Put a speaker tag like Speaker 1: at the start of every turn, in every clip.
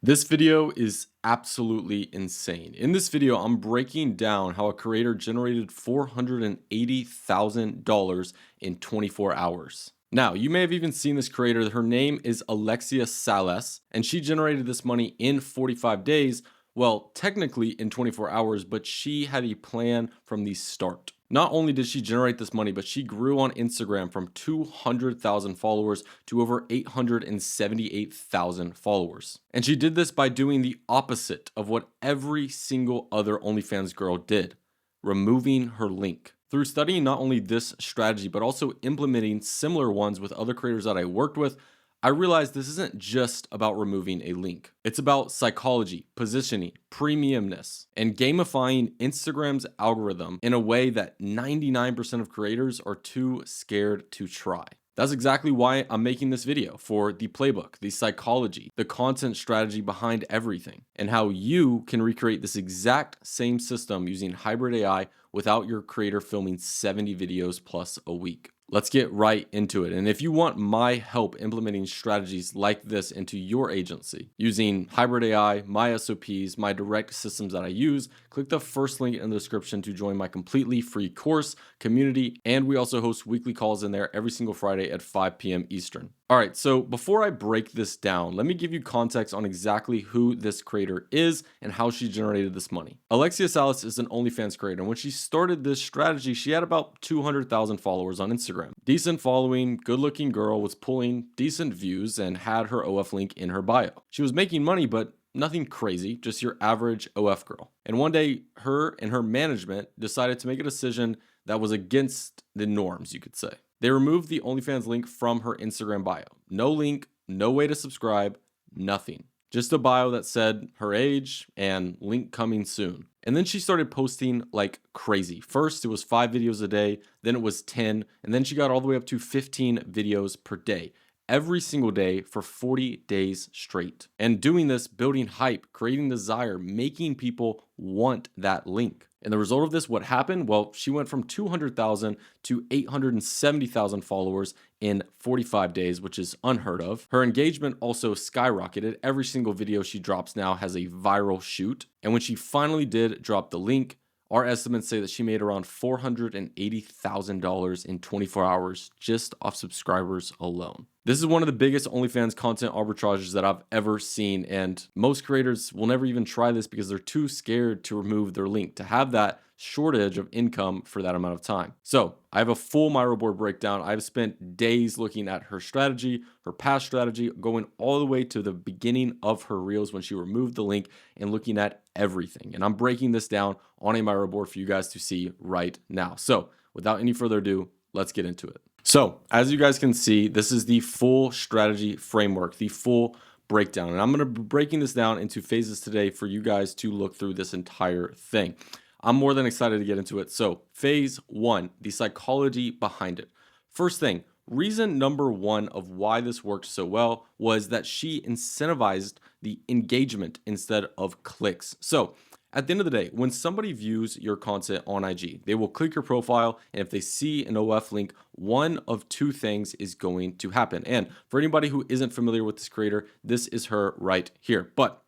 Speaker 1: This video is absolutely insane. In this video, I'm breaking down how a creator generated $480,000 in 24 hours. Now, you may have even seen this creator. Her name is Alexia Salas, and she generated this money in 45 days. Well, technically in 24 hours, but she had a plan from the start. Not only did she generate this money, but she grew on Instagram from 200,000 followers to over 878,000 followers. And she did this by doing the opposite of what every single other OnlyFans girl did, removing her link. Through studying not only this strategy, but also implementing similar ones with other creators that I worked with, I realized this isn't just about removing a link. It's about psychology, positioning, premiumness, and gamifying Instagram's algorithm in a way that 99% of creators are too scared to try. That's exactly why I'm making this video, for the playbook, the psychology, the content strategy behind everything, and how you can recreate this exact same system using hybrid AI without your creator filming 70 videos plus a week. Let's get right into it. And if you want my help implementing strategies like this into your agency using hybrid AI, my SOPs, my direct systems that I use, click the first link in the description to join my completely free course, community, and we also host weekly calls in there every single Friday at 5 p.m. Eastern. All right, so before I break this down, let me give you context on exactly who this creator is and how she generated this money. Alexia Salas is an OnlyFans creator, and when she started this strategy, she had about 200,000 followers on Instagram. Decent following, good-looking girl, was pulling decent views and had her OF link in her bio. She was making money, but nothing crazy, just your average OF girl. And one day, her and her management decided to make a decision that was against the norms, you could say. They removed the OnlyFans link from her Instagram bio. No link, no way to subscribe, nothing. Just a bio that said her age and link coming soon. And then she started posting like crazy. First, it was 5 videos a day, then it was 10, and then she got all the way up to 15 videos per day. Every single day for 40 days straight. And doing this, building hype, creating desire, making people want that link. And the result of this, what happened? Well, she went from 200,000 to 870,000 followers in 45 days, which is unheard of. Her engagement also skyrocketed. Every single video she drops now has a viral shoot. And when she finally did drop the link, our estimates say that she made around $480,000 in 24 hours just off subscribers alone. This is one of the biggest OnlyFans content arbitrages that I've ever seen, and most creators will never even try this because they're too scared to remove their link, to have that shortage of income for that amount of time. So I have a full Miro board breakdown. I've spent days looking at her strategy, her past strategy, going all the way to the beginning of her reels when she removed the link and looking at everything. And I'm breaking this down on a Miro board for you guys to see right now. So without any further ado, let's get into it. So as you guys can see, this is the full strategy framework, the full breakdown. And I'm going to be breaking this down into phases today for you guys to look through this entire thing. I'm more than excited to get into it. So phase 1, the psychology behind it. First thing, reason number 1 of why this worked so well was that she incentivized the engagement instead of clicks. So at the end of the day, when somebody views your content on IG, they will click your profile, and if they see an OF link, one of two things is going to happen. And for anybody who isn't familiar with this creator, this is her right here. But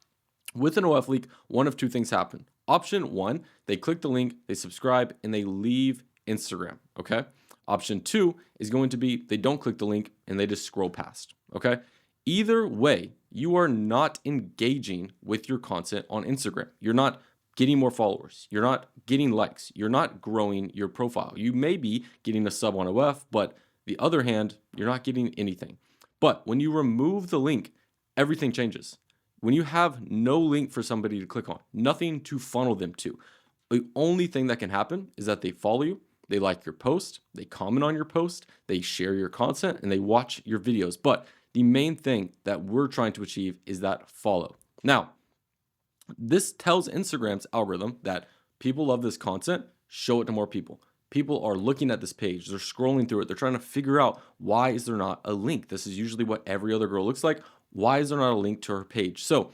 Speaker 1: with an OF link, one of two things happen. Option 1, they click the link, they subscribe, and they leave Instagram, okay? Option 2 is going to be they don't click the link and they just scroll past, okay? Either way, you are not engaging with your content on Instagram. You're not getting more followers. You're not getting likes. You're not growing your profile. You may be getting a sub on OF, but the other hand, you're not getting anything. But when you remove the link, everything changes. When you have no link for somebody to click on, nothing to funnel them to, the only thing that can happen is that they follow you, they like your post, they comment on your post, they share your content, and they watch your videos. But the main thing that we're trying to achieve is that follow. Now, this tells Instagram's algorithm that people love this content, show it to more people. People are looking at this page, they're scrolling through it, they're trying to figure out, why is there not a link? This is usually what every other girl looks like. Why is there not a link to her page? So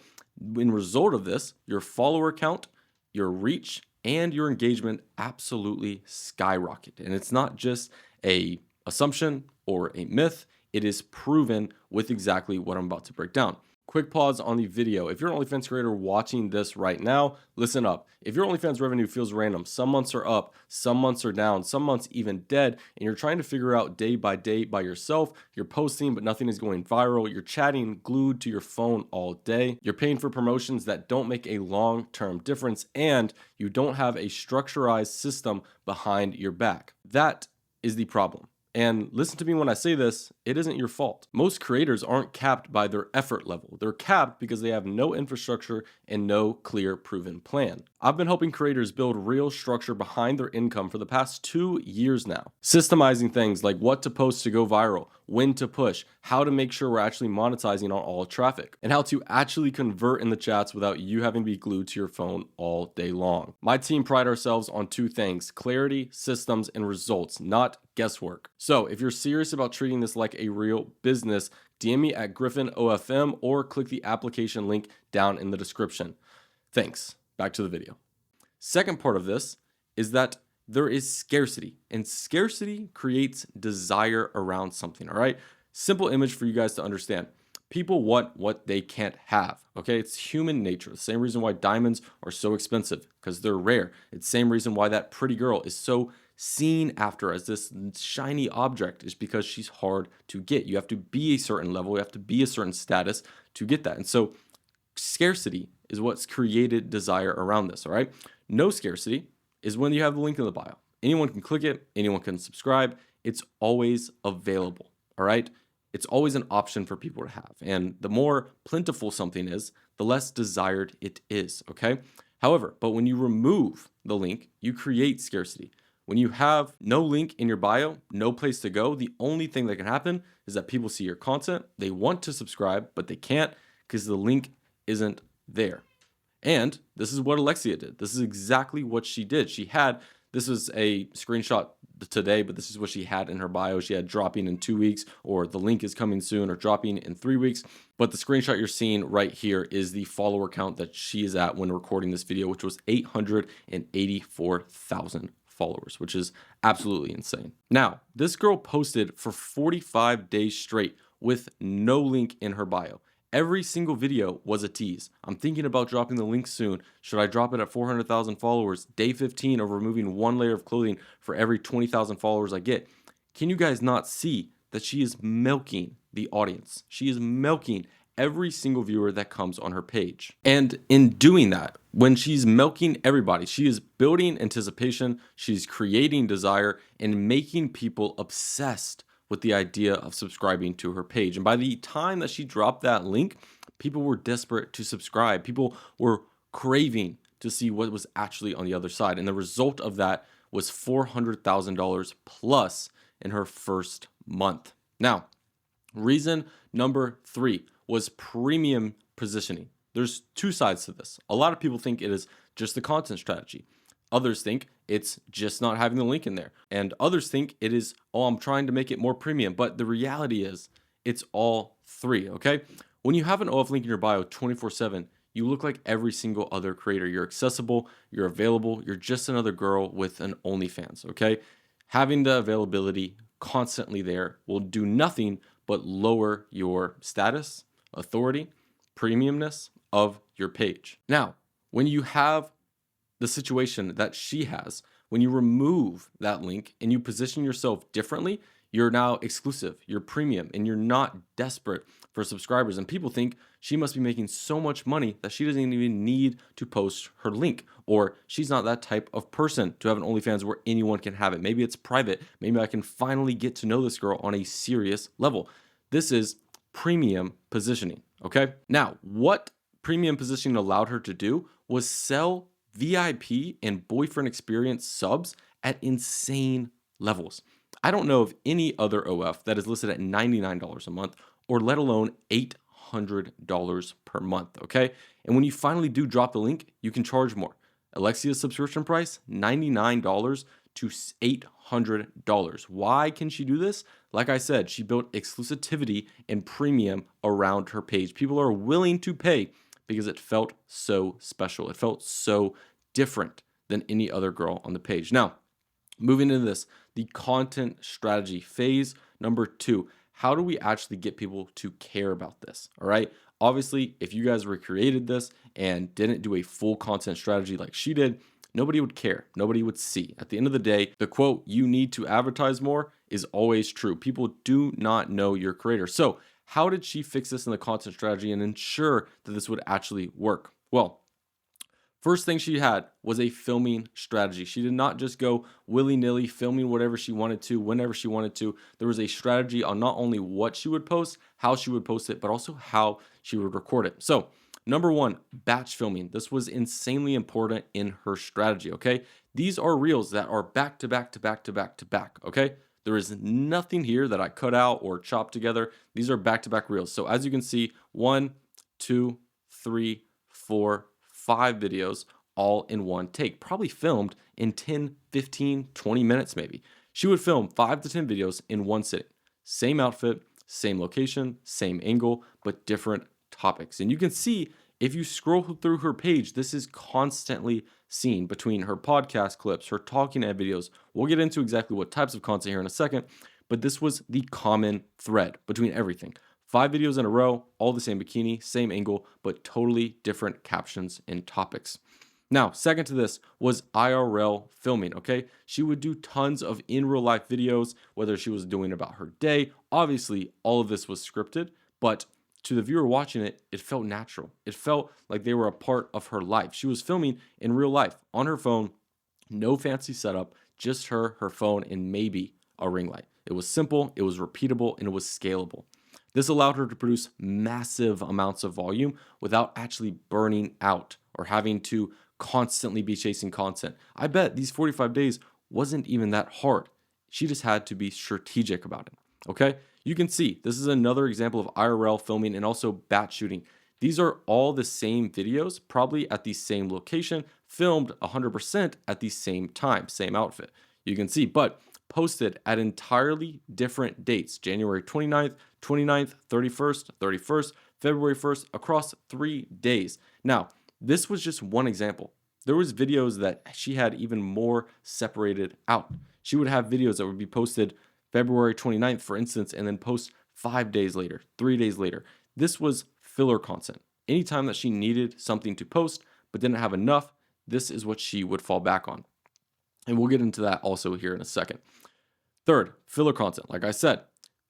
Speaker 1: in result of this, your follower count, your reach, and your engagement absolutely skyrocket. And it's not just a assumption or a myth. It is proven with exactly what I'm about to break down. Quick pause on the video. If you're an OnlyFans creator watching this right now, listen up. If your OnlyFans revenue feels random, some months are up, some months are down, some months even dead, and you're trying to figure out day by yourself, you're posting but nothing is going viral, you're chatting glued to your phone all day, you're paying for promotions that don't make a long-term difference, and you don't have a structurized system behind your back. That is the problem. And listen to me when I say this, it isn't your fault. Most creators aren't capped by their effort level. They're capped because they have no infrastructure and no clear proven plan. I've been helping creators build real structure behind their income for the past 2 years now. Systemizing things like what to post to go viral, when to push, how to make sure we're actually monetizing on all traffic, and how to actually convert in the chats without you having to be glued to your phone all day long. My team pride ourselves on 2 things: clarity, systems, and results, not guesswork. So if you're serious about treating this like a real business, DM me at Griffin OFM or click the application link down in the description. Thanks. Back to the video. Second part of this is that there is scarcity, and scarcity creates desire around something, all right? Simple image for you guys to understand. People want what they can't have, okay? It's human nature. The same reason why diamonds are so expensive, because they're rare. It's the same reason why that pretty girl is so seen after as this shiny object, is because she's hard to get. You have to be a certain level, you have to be a certain status to get that. And so scarcity is what's created desire around this, all right? No scarcity is when you have the link in the bio. Anyone can click it, anyone can subscribe. It's always available, all right? It's always an option for people to have. And the more plentiful something is, the less desired it is, okay? However, but when you remove the link, you create scarcity. When you have no link in your bio, no place to go, the only thing that can happen is that people see your content, they want to subscribe, but they can't because the link isn't there. And this is what Alexia did. This is exactly what she did. This was a screenshot today, but this is what she had in her bio. She had dropping in 2 weeks, or the link is coming soon, or dropping in 3 weeks. But the screenshot you're seeing right here is the follower count that she is at when recording this video, which was 884,000 followers, which is absolutely insane. Now, this girl posted for 45 days straight with no link in her bio. Every single video was a tease. I'm thinking about dropping the link soon. Should I drop it at 400,000 followers? Day 15 of removing 1 layer of clothing for every 20,000 followers I get. Can you guys not see that she is milking the audience? She is milking every single viewer that comes on her page. And in doing that, when she's milking everybody, she is building anticipation, she's creating desire, and making people obsessed with the idea of subscribing to her page. And by the time that she dropped that link, people were desperate to subscribe. People were craving to see what was actually on the other side. And the result of that was $400,000 plus in her first month. Now, reason number 3 was premium positioning. There's 2 sides to this. A lot of people think it is just the content strategy. Others think it's just not having the link in there. And others think it is, oh, I'm trying to make it more premium. But the reality is it's all 3, okay? When you have an OF link in your bio 24/7, you look like every single other creator. You're accessible, you're available, you're just another girl with an OnlyFans, okay? Having the availability constantly there will do nothing but lower your status, authority, premiumness of your page. Now, when you have the situation that she has, when you remove that link and you position yourself differently, you're now exclusive, you're premium, and you're not desperate for subscribers. And people think she must be making so much money that she doesn't even need to post her link, or she's not that type of person to have an OnlyFans where anyone can have it. Maybe it's private. Maybe I can finally get to know this girl on a serious level. This is premium positioning, okay? Now, what premium positioning allowed her to do was sell VIP and boyfriend experience subs at insane levels. I don't know of any other OF that is listed at $99 a month, or let alone $800 per month, okay? And when you finally do drop the link, you can charge more. Alexia's subscription price, $99 to $800. Why can she do this? Like I said, she built exclusivity and premium around her page. People are willing to pay because it felt so special. It felt so different than any other girl on the page. Now, moving into this, the content strategy phase number 2. How do we actually get people to care about this? All right. Obviously, if you guys recreated this and didn't do a full content strategy like she did, nobody would care. Nobody would see. At the end of the day, the quote, "you need to advertise more," is always true. People do not know your creator. So, how did she fix this in the content strategy and ensure that this would actually work? Well, first thing she had was a filming strategy. She did not just go willy-nilly filming whatever she wanted to, whenever she wanted to. There was a strategy on not only what she would post, how she would post it, but also how she would record it. So, number one, batch filming. This was insanely important in her strategy, okay? These are reels that are back to back to back to back to back, okay? There is nothing here that I cut out or chopped together. These are back to back reels. So, as you can see, 1, 2, 3, 4, 5 videos all in one take, probably filmed in 10, 15, 20 minutes maybe. She would film 5 to 10 videos in one sitting. Same outfit, same location, same angle, but different topics. And you can see if you scroll through her page, this is constantly seen between her podcast clips, her talking head videos. We'll get into exactly what types of content here in a second, but this was the common thread between everything. 5 videos in a row, all the same bikini, same angle, but totally different captions and topics. Now, second to this was IRL filming, okay? She would do tons of in real life videos, whether she was doing about her day. Obviously, all of this was scripted, but to the viewer watching it, it felt natural. It felt like they were a part of her life. She was filming in real life on her phone, no fancy setup, just her phone, and maybe a ring light. It was simple, it was repeatable, and it was scalable. This allowed her to produce massive amounts of volume without actually burning out or having to constantly be chasing content. I bet these 45 days wasn't even that hard. She just had to be strategic about it. Okay? You can see this is another example of IRL filming and also batch shooting. These are all the same videos, probably at the same location, filmed 100% at the same time, same outfit. You can see, but posted at entirely different dates, January 29th, 29th, 31st, February 1st, across 3 days. Now, this was just one example. There was videos that she had even more separated out. She would have videos that would be posted February 29th, for instance, and then post 5 days later, 3 days later. This was filler content. Anytime that she needed something to post but didn't have enough, this is what she would fall back on. And we'll get into that also here in a second. Third, filler content. Like I said,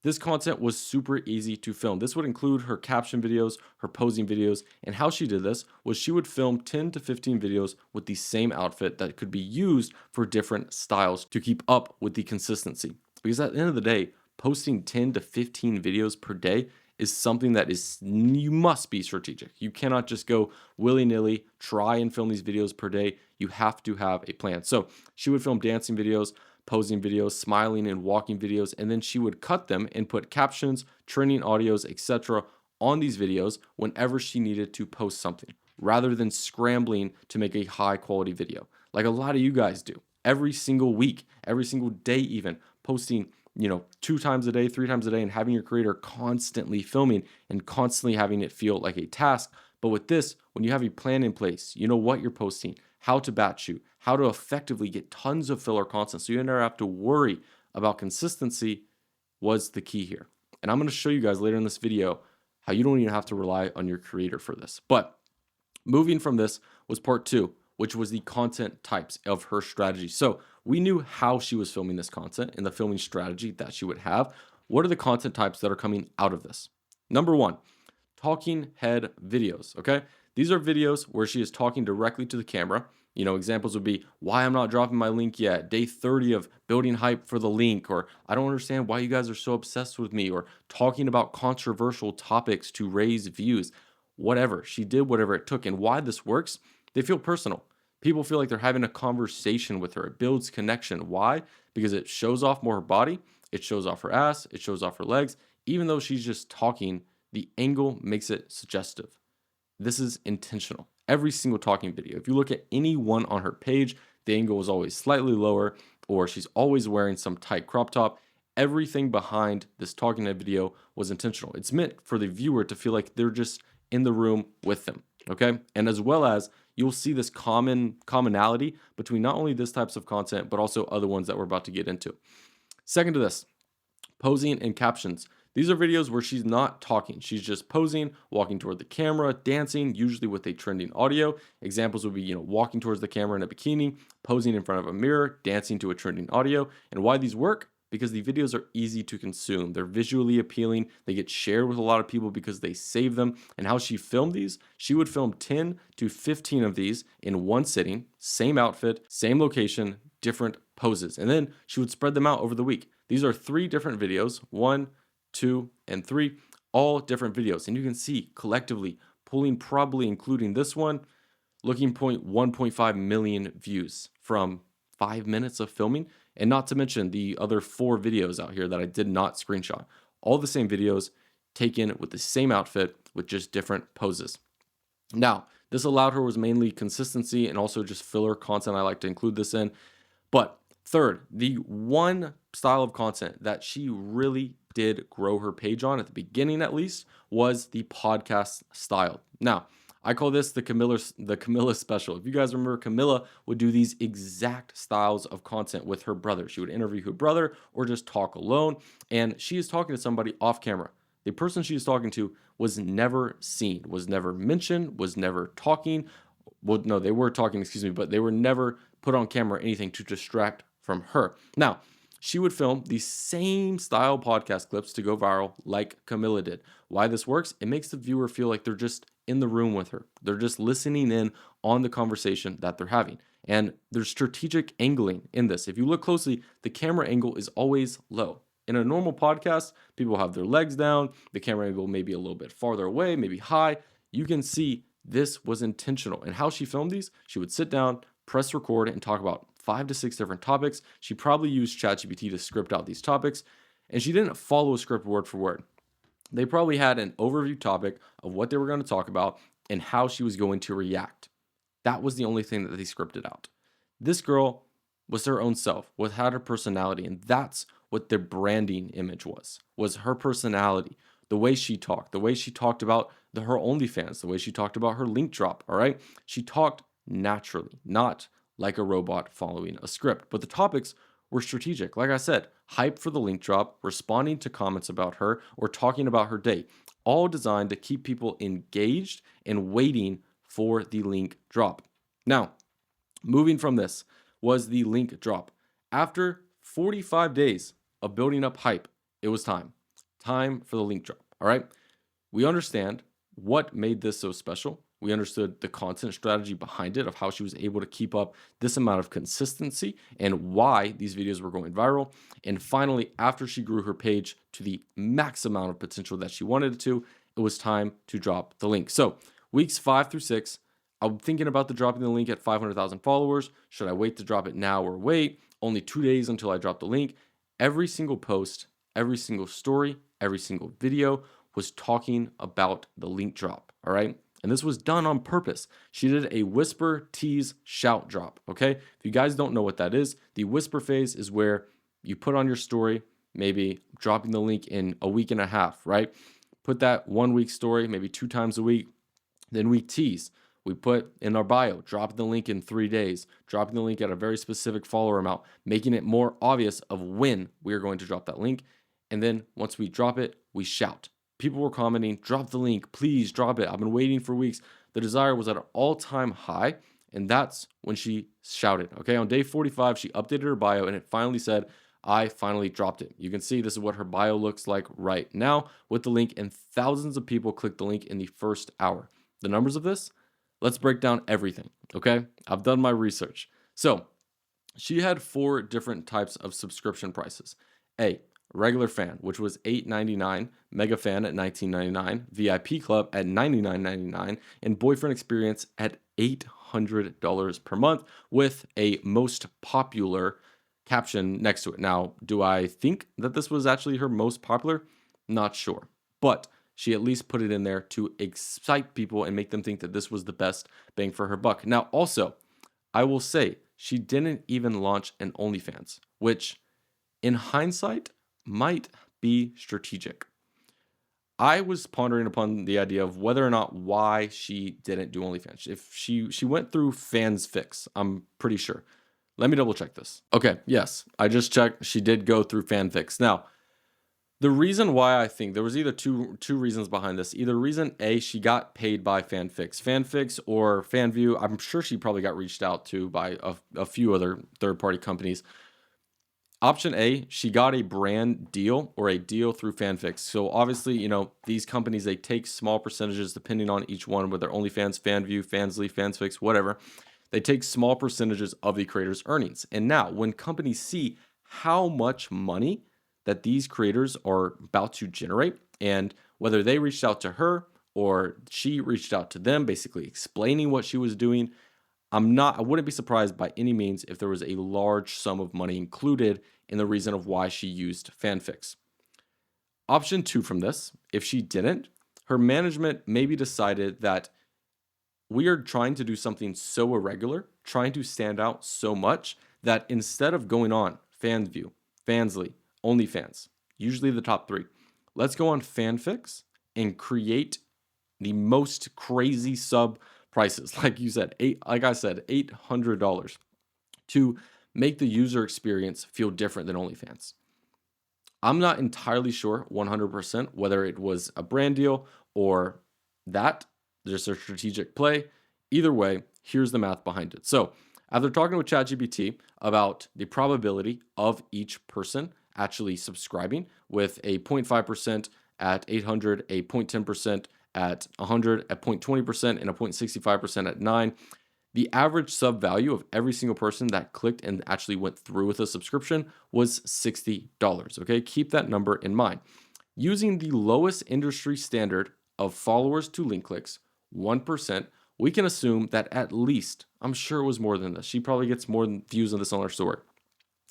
Speaker 1: this content was super easy to film. This would include her caption videos, her posing videos, and how she did this was she would film 10 to 15 videos with the same outfit that could be used for different styles to keep up with the consistency. Because at the end of the day, posting 10 to 15 videos per day is something that you must be strategic. You cannot just go willy-nilly, try and film these videos per day. You have to have a plan. So she would film dancing videos, posing videos, smiling and walking videos, and then she would cut them and put captions, trending audios, etc. on these videos whenever she needed to post something, rather than scrambling to make a high quality video like a lot of you guys do every single week, every single day, even posting 2 times a day, 3 times a day, and having your creator constantly filming and constantly having it feel like a task. But with this, when you have a plan in place, you know what you're posting, how to batch shoot, how to effectively get tons of filler content so you never have to worry about consistency was the key here. And I'm going to show you guys later in this video how you don't even have to rely on your creator for this. But moving from this was part 2, which was the content types of her strategy. So we knew how she was filming this content and the filming strategy that she would have. What are the content types that are coming out of this? Number 1, talking head videos, okay? These are videos where she is talking directly to the camera. Examples would be why I'm not dropping my link yet, day 30 of building hype for the link, or I don't understand why you guys are so obsessed with me, or talking about controversial topics to raise views. Whatever. She did whatever it took. And why this works, they feel personal. People feel like they're having a conversation with her. It builds connection. Why? Because it shows off more her body, it shows off her ass, it shows off her legs. Even though she's just talking, the angle makes it suggestive. This is intentional. Every single talking video, if you look at any one on her page, the angle is always slightly lower, or she's always wearing some tight crop top. Everything behind this talking head video was intentional. It's meant for the viewer to feel like they're just in the room with them, okay? And as well as you'll see this commonality between not only this types of content, but also other ones that we're about to get into. Second to this, posing and captions. These are videos where she's not talking. She's just posing, walking toward the camera, dancing, usually with a trending audio. Examples would be, walking towards the camera in a bikini, posing in front of a mirror, dancing to a trending audio. And why these work? Because the videos are easy to consume. They're visually appealing. They get shared with a lot of people because they save them. And how she filmed these, she would film 10 to 15 of these in one sitting, same outfit, same location, different poses. And then she would spread them out over the week. These are 3 different videos, 1, 2, and 3, all different videos. And you can see collectively pulling, probably including this one, looking point 1.5 million views from 5 minutes of filming. And not to mention the other 4 videos out here that I did not screenshot. All the same videos taken with the same outfit with just different poses. Now, this allowed her was mainly consistency and also just filler content. I like to include this in. But third, the one style of content that she really did grow her page on at the beginning, at least, was the podcast style. Now, I call this the Camilla special. If you guys remember, Camilla would do these exact styles of content with her brother. She would interview her brother or just talk alone, and she is talking to somebody off camera. The person she is talking to was never seen, was never mentioned, was never talking. Well, no, they were talking, excuse me, but they were never put on camera or anything to distract from her. Now, she would film the same style podcast clips to go viral like Camilla did. Why this works? It makes the viewer feel like they're just in the room with her. They're just listening in on the conversation that they're having. And there's strategic angling in this. If you look closely, the camera angle is always low. In a normal podcast, people have their legs down. The camera angle may be a little bit farther away, maybe high. You can see this was intentional. And how she filmed these, she would sit down, press record, and talk about 5 to 6 different topics. She probably used ChatGPT to script out these topics, and she didn't follow a script word for word. They probably had an overview topic of what they were going to talk about and how she was going to react. That was the only thing that they scripted out. This girl was her own self, had her personality, and that's what their branding image was her personality, the way she talked about her OnlyFans, the way she talked about her link drop, all right? She talked naturally, not like a robot following a script. But the topics were strategic. Like I said, hype for the link drop, responding to comments about her, or talking about her day, all designed to keep people engaged and waiting for the link drop. Now, moving from this was the link drop. After 45 days of building up hype, it was time for the link drop. All right. We understand what made this so special. We understood the content strategy behind it, of how she was able to keep up this amount of consistency and why these videos were going viral. And finally, after she grew her page to the max amount of potential that she wanted it to, it was time to drop the link. So weeks 5 through 6, I'm thinking about dropping the link at 500,000 followers. Should I wait to drop it now or wait? Only 2 days until I drop the link. Every single post, every single story, every single video was talking about the link drop. All right. And this was done on purpose. She did a whisper, tease, shout drop, okay? If you guys don't know what that is, the whisper phase is where you put on your story, maybe dropping the link in a week and a half, right? Put that 1 week story, maybe 2 times a week. Then we tease. We put in our bio, dropping the link in 3 days, dropping the link at a very specific follower amount, making it more obvious of when we are going to drop that link. And then once we drop it, we shout. People were commenting, drop the link, please drop it. I've been waiting for weeks. The desire was at an all-time high, and that's when she shouted. Okay, on day 45, she updated her bio, and it finally said, I finally dropped it. You can see this is what her bio looks like right now with the link, and thousands of people clicked the link in the first hour. The numbers of this, let's break down everything, okay? I've done my research. So she had 4 different types of subscription prices. A, regular fan, which was $8.99, mega fan at $19.99, VIP club at $99.99, and boyfriend experience at $800 per month with a most popular caption next to it. Now, do I think that this was actually her most popular? Not sure, but she at least put it in there to excite people and make them think that this was the best bang for her buck. Now, also, I will say she didn't even launch an OnlyFans, which in hindsight might be strategic. I was pondering upon the idea of whether or not why she didn't do OnlyFans. If she went through Fans Fix, I'm pretty sure. Let me double check this. Okay, yes, I just checked. She did go through FanFix. Now, The reason why I think there was either two reasons behind this. Either reason A, she got paid by Fanfix or FanView. I'm sure she probably got reached out to by a few other third-party companies. Option A, she got a brand deal or a deal through Fanfix. So obviously, these companies, they take small percentages depending on each one, whether OnlyFans, FanView, Fansly, Fansfix, whatever. They take small percentages of the creator's earnings. And now when companies see how much money that these creators are about to generate, and whether they reached out to her or she reached out to them, basically explaining what she was doing, I wouldn't be surprised by any means if there was a large sum of money included in the reason of why she used Fanfix. Option 2 from this, if she didn't, her management maybe decided that we are trying to do something so irregular, trying to stand out so much that instead of going on FanView, Fansly, OnlyFans, usually the top 3, let's go on Fanfix and create the most crazy sub prices. Like I said, $800 to make the user experience feel different than OnlyFans. I'm not entirely sure 100% whether it was a brand deal or that, just a strategic play. Either way, here's the math behind it. So after talking with ChatGPT about the probability of each person actually subscribing with a 0.5% at 800, a 0.10% at 100, a 0.20%, and a 0.65% at 9, the average sub value of every single person that clicked and actually went through with a subscription was $60. Okay, keep that number in mind. Using the lowest industry standard of followers to link clicks, 1%, we can assume that at least, I'm sure it was more than this. She probably gets more views on this on her story.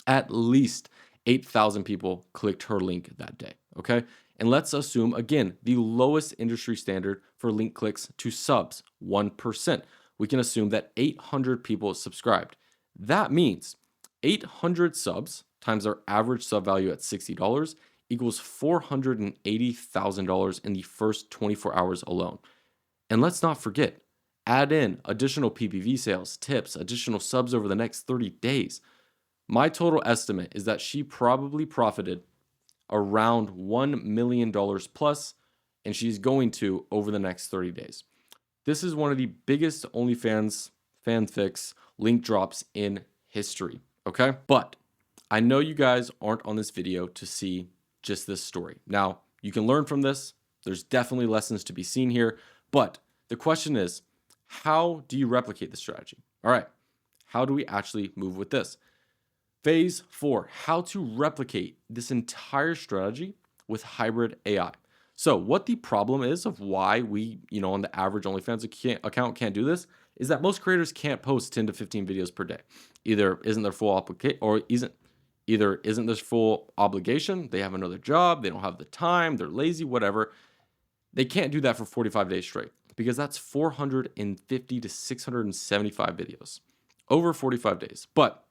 Speaker 1: At least 8,000 people clicked her link that day. Okay, and let's assume again the lowest industry standard for link clicks to subs, 1%. We can assume that 800 people subscribed. That means 800 subs times our average sub value at $60 equals $480,000 in the first 24 hours alone. And let's not forget, add in additional PPV sales, tips, additional subs over the next 30 days. My total estimate is that she probably profited around $1 million plus, and she's going to over the next 30 days. This is one of the biggest OnlyFans Fanfix link drops in history, okay? But I know you guys aren't on this video to see just this story. Now, you can learn from this. There's definitely lessons to be seen here, but the question is, how do you replicate the strategy? All right, how do we actually move with this? Phase 4, how to replicate this entire strategy with hybrid AI. So what the problem is of why we, on the average OnlyFans account can't do this is that most creators can't post 10 to 15 videos per day. Either isn't their full isn't this full obligation, they have another job, they don't have the time, they're lazy, whatever. They can't do that for 45 days straight because that's 450 to 675 videos over 45 days. But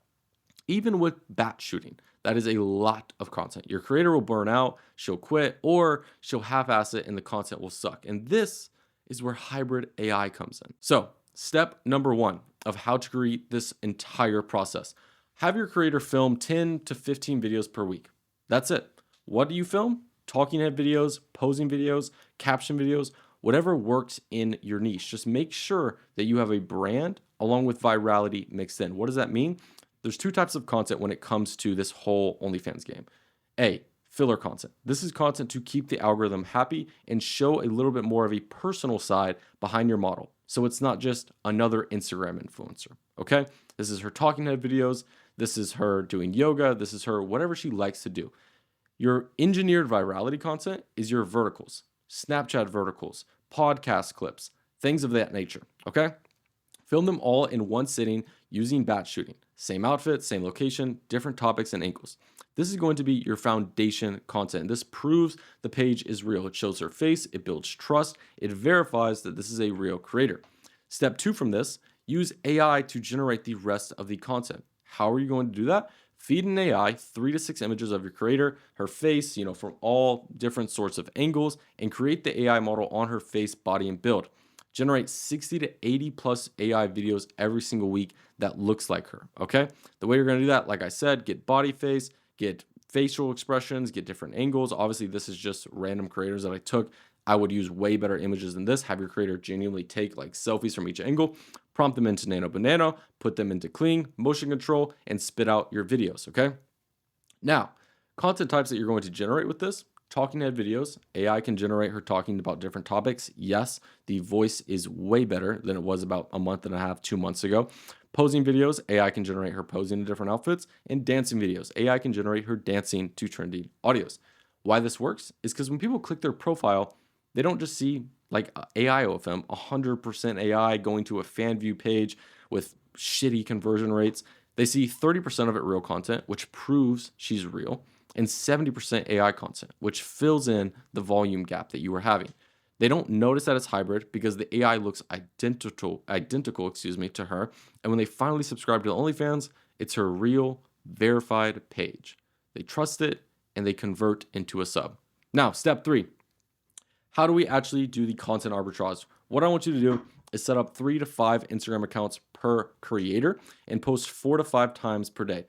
Speaker 1: even with batch shooting, that is a lot of content. Your creator will burn out, she'll quit, or she'll half-ass it and the content will suck. And this is where hybrid AI comes in. So step number 1 of how to create this entire process. Have your creator film 10 to 15 videos per week. That's it. What do you film? Talking head videos, posing videos, caption videos, whatever works in your niche. Just make sure that you have a brand along with virality mixed in. What does that mean? There's 2 types of content when it comes to this whole OnlyFans game. A, filler content. This is content to keep the algorithm happy and show a little bit more of a personal side behind your model. So it's not just another Instagram influencer, okay? This is her talking head videos. This is her doing yoga. This is her whatever she likes to do. Your engineered virality content is your verticals, Snapchat verticals, podcast clips, things of that nature, okay? Film them all in one sitting using batch shooting. Same outfit, same location, different topics and angles. This is going to be your foundation content. This proves the page is real. It shows her face, it builds trust, it verifies that this is a real creator. Step 2 from this, use AI to generate the rest of the content. How are you going to do that? Feed an AI 3 to 6 images of your creator, her face, from all different sorts of angles, and create the AI model on her face, body, and build. Generate 60 to 80 plus AI videos every single week that looks like her, okay? The way you're gonna do that, like I said, get body face, get facial expressions, get different angles. Obviously, this is just random creators that I took. I would use way better images than this. Have your creator genuinely take like selfies from each angle, prompt them into Nano Banana, put them into clean, motion control, and spit out your videos, okay? Now, content types that you're going to generate with this, talking head videos. AI can generate her talking about different topics. Yes, the voice is way better than it was about a month and a half, 2 months ago. Posing videos, AI can generate her posing in different outfits. And dancing videos, AI can generate her dancing to trendy audios. Why this works is because when people click their profile, they don't just see like AI OFM, 100% AI going to a fan view page with shitty conversion rates. They see 30% of it real content, which proves she's real, and 70% AI content, which fills in the volume gap that you are having. They don't notice that it's hybrid because the AI looks identical, to her. And when they finally subscribe to the OnlyFans, it's her real, verified page. They trust it and they convert into a sub. Now, step 3. How do we actually do the content arbitrage? What I want you to do is set up 3 to 5 Instagram accounts per creator and post 4 to 5 times per day.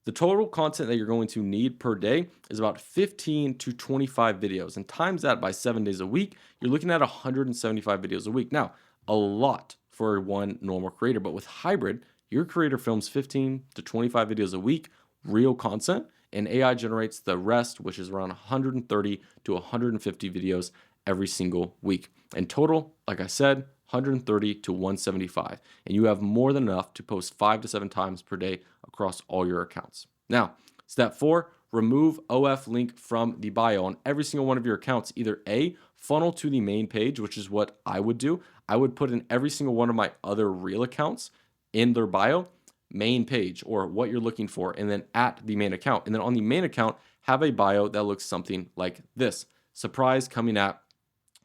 Speaker 1: The total content that you're going to need per day is about 15 to 25 videos, and times that by 7 days a week, you're looking at 175 videos a week. Now, a lot for one normal creator, but with hybrid, your creator films 15 to 25 videos a week, real content, and AI generates the rest, which is around 130 to 150 videos every single week. In total, like I said, 130 to 175, and you have more than enough to post 5 to 7 times per day across all your accounts. Now, step 4, remove OF link from the bio on every single one of your accounts. Either A, funnel to the main page, which is what I would do. I would put in every single one of my other real accounts in their bio, main page, or what you're looking for, and then at the main account. And then on the main account, have a bio that looks something like this. Surprise coming at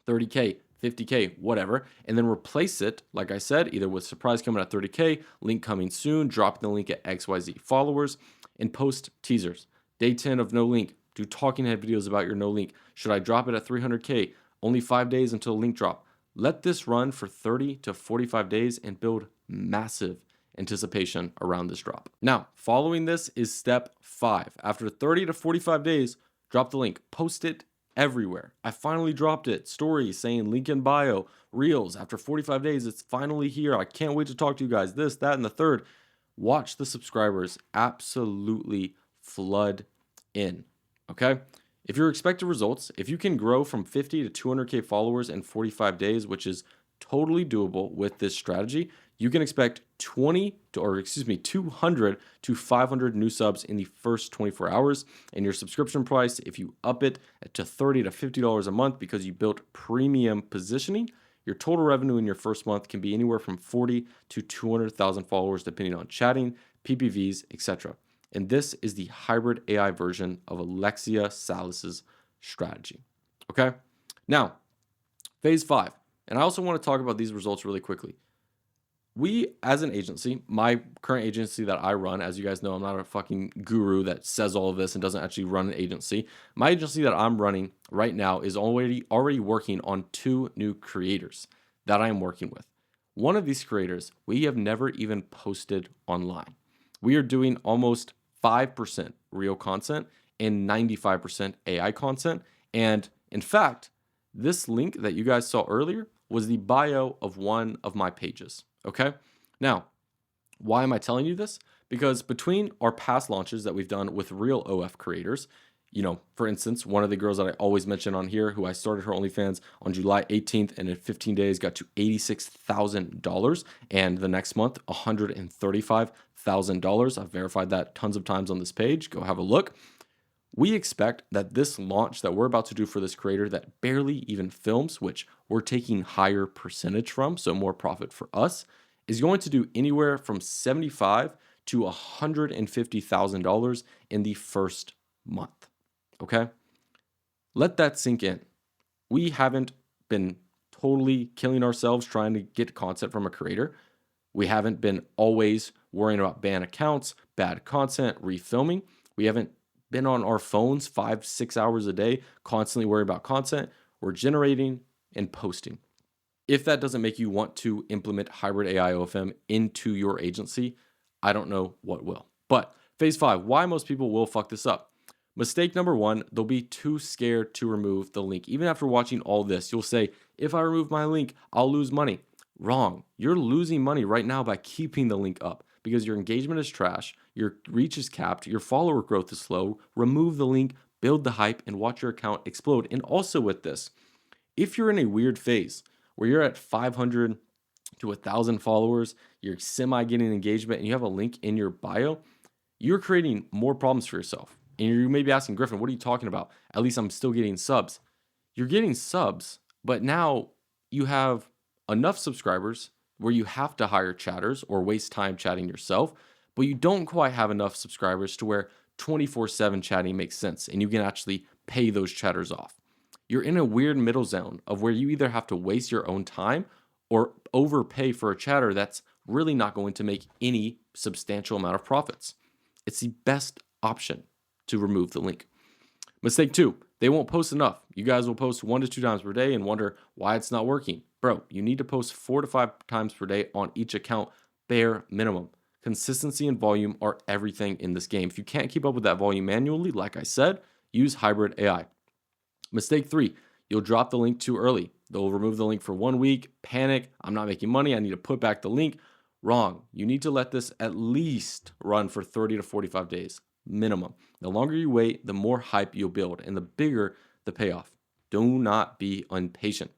Speaker 1: 30K, 50K, whatever, and then replace it, like I said, either with surprise coming at 30K, link coming soon, drop the link at XYZ followers, and post teasers. Day 10 of no link, do talking head videos about your no link. Should I drop it at 300K? Only 5 days until link drop. Let this run for 30 to 45 days and build massive anticipation around this drop. Now, following this is step 5. After 30 to 45 days, drop the link, post it everywhere. I finally dropped it. Stories saying link in bio, reels. After 45 days, it's finally here. I can't wait to talk to you guys. This, that, and the third. Watch the subscribers absolutely flood in. Okay? If your expected results, if you can grow from 50 to 200K followers in 45 days, which is totally doable with this strategy, you can expect 200 to 500 new subs in the first 24 hours. And your subscription price, if you up it to $30 to $50 a month because you built premium positioning, your total revenue in your first month can be anywhere from 40 to 200,000 followers, depending on chatting, PPVs, etc. And this is the hybrid AI version of Alexia Salas's strategy. Okay. Now, phase 5. And I also want to talk about these results really quickly. We, as an agency, my current agency that I run, as you guys know, I'm not a fucking guru that says all of this and doesn't actually run an agency. My agency that I'm running right now is already working on 2 new creators that I'm working with. One of these creators, we have never even posted online. We are doing almost 5% real content and 95% AI content. And in fact, this link that you guys saw earlier was the bio of one of my pages. Okay. Now, why am I telling you this? Because between our past launches that we've done with real OF creators, for instance, one of the girls that I always mention on here, who I started her OnlyFans on July 18th and in 15 days got to $86,000. And the next month, $135,000. I've verified that tons of times on this page. Go have a look. We expect that this launch that we're about to do for this creator that barely even films, which we're taking higher percentage from, so more profit for us, is going to do anywhere from $75,000 to $150,000 in the first month. Okay? Let that sink in. We haven't been totally killing ourselves trying to get content from a creator. We haven't been always worrying about ban accounts, bad content, refilming. We haven't been on our phones 5-6 hours a day, constantly worry about content. We're generating and posting. If that doesn't make you want to implement hybrid AI OFM into your agency, I don't know what will. But phase 5, why most people will fuck this up. Mistake number one, they'll be too scared to remove the link. Even after watching all this, you'll say, if I remove my link, I'll lose money. Wrong. You're losing money right now by keeping the link up because your engagement is trash, your reach is capped, your follower growth is slow. Remove the link, build the hype, and watch your account explode. And also with this, if you're in a weird phase where you're at 500 to 1,000 followers, you're semi getting engagement, and you have a link in your bio, you're creating more problems for yourself. And you may be asking, Griffin, what are you talking about? At least I'm still getting subs. You're getting subs, but now you have enough subscribers where you have to hire chatters or waste time chatting yourself, but you don't quite have enough subscribers to where 24/7 chatting makes sense and you can actually pay those chatters off. You're in a weird middle zone of where you either have to waste your own time or overpay for a chatter that's really not going to make any substantial amount of profits. It's the best option to remove the link. Mistake two, they won't post enough. You guys will post 1 to 2 times per day and wonder why it's not working. Bro, you need to post 4 to 5 times per day on each account, bare minimum. Consistency and volume are everything in this game. If you can't keep up with that volume manually, like I said, use hybrid AI. Mistake three, you'll drop the link too early. They'll remove the link for 1 week, panic, I'm not making money, I need to put back the link. Wrong. You need to let this at least run for 30 to 45 days, minimum. The longer you wait, the more hype you'll build and the bigger the payoff. Do not be impatient.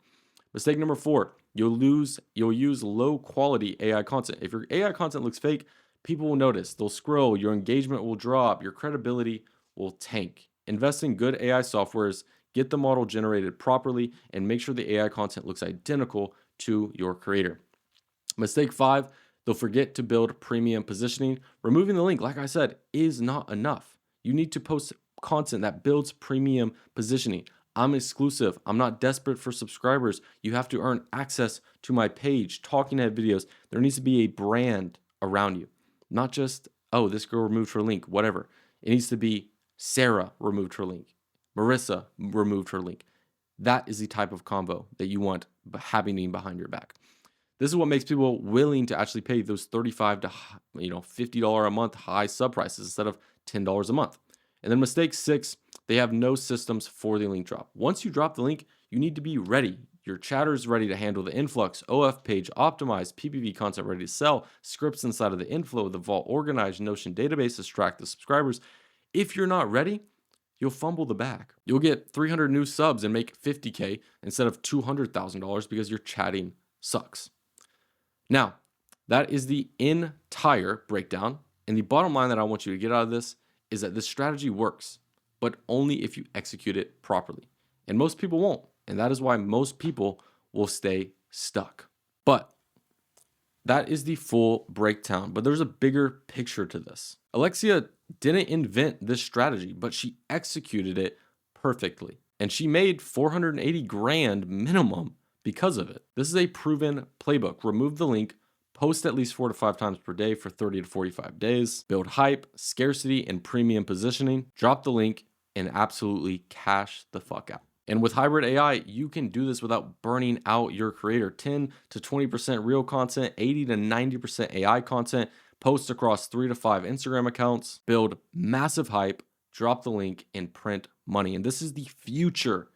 Speaker 1: Mistake number four, you'll use low quality AI content. If your AI content looks fake, people will notice, they'll scroll, your engagement will drop, your credibility will tank. Invest in good AI softwares, get the model generated properly, and make sure the AI content looks identical to your creator. Mistake five, they'll forget to build premium positioning. Removing the link, like I said, is not enough. You need to post content that builds premium positioning. I'm exclusive. I'm not desperate for subscribers. You have to earn access to my page, talking head videos. There needs to be a brand around you, not just, oh, this girl removed her link, whatever. It needs to be Sarah removed her link. Marissa removed her link. That is the type of combo that you want happening behind your back. This is what makes people willing to actually pay those $35 to $50 a month high sub prices instead of $10 a month. And then mistake six, they have no systems for the link drop. Once you drop the link, you need to be ready. Your chatter is ready to handle the influx, OF page optimized, PPV content ready to sell, scripts inside of the inflow, the vault organized, Notion databases track the subscribers. If you're not ready, you'll fumble the bag. You'll get 300 new subs and make $50K instead of $200,000 because your chatting sucks. Now, that is the entire breakdown. And the bottom line that I want you to get out of this is that this strategy works, but only if you execute it properly. And most people won't. And that is why most people will stay stuck. But that is the full breakdown. But there's a bigger picture to this. Alexia didn't invent this strategy, but she executed it perfectly. And she made 480 grand minimum because of it. This is a proven playbook. Remove the link, post at least 4 to 5 times per day for 30 to 45 days, build hype, scarcity, and premium positioning, drop the link, and absolutely cash the fuck out. And with hybrid AI, you can do this without burning out your creator. 10 to 20% real content, 80 to 90% AI content, post across 3 to 5 Instagram accounts, build massive hype, drop the link, and print money. And this is the future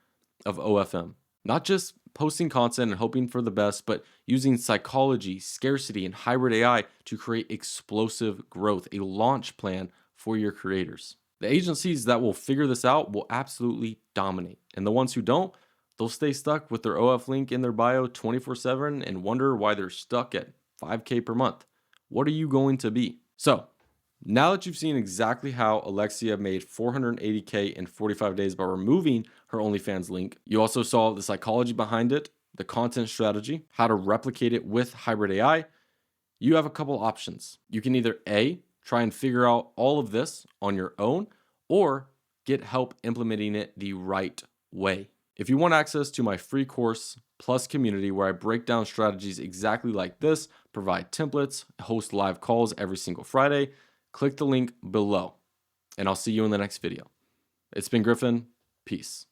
Speaker 1: of OFM. Not just posting content and hoping for the best, but using psychology, scarcity, and hybrid AI to create explosive growth, a launch plan for your creators. The agencies that will figure this out will absolutely dominate. And the ones who don't, they'll stay stuck with their OF link in their bio 24/7 and wonder why they're stuck at 5K per month. What are you going to be? So now that you've seen exactly how Alexia made 480K in 45 days by removing her OnlyFans link, you also saw the psychology behind it, the content strategy, how to replicate it with hybrid AI. You have a couple options. You can either A, try and figure out all of this on your own, or get help implementing it the right way. If you want access to my free course plus community where I break down strategies exactly like this, provide templates, host live calls every single Friday, click the link below, and I'll see you in the next video. It's been Griffin. Peace.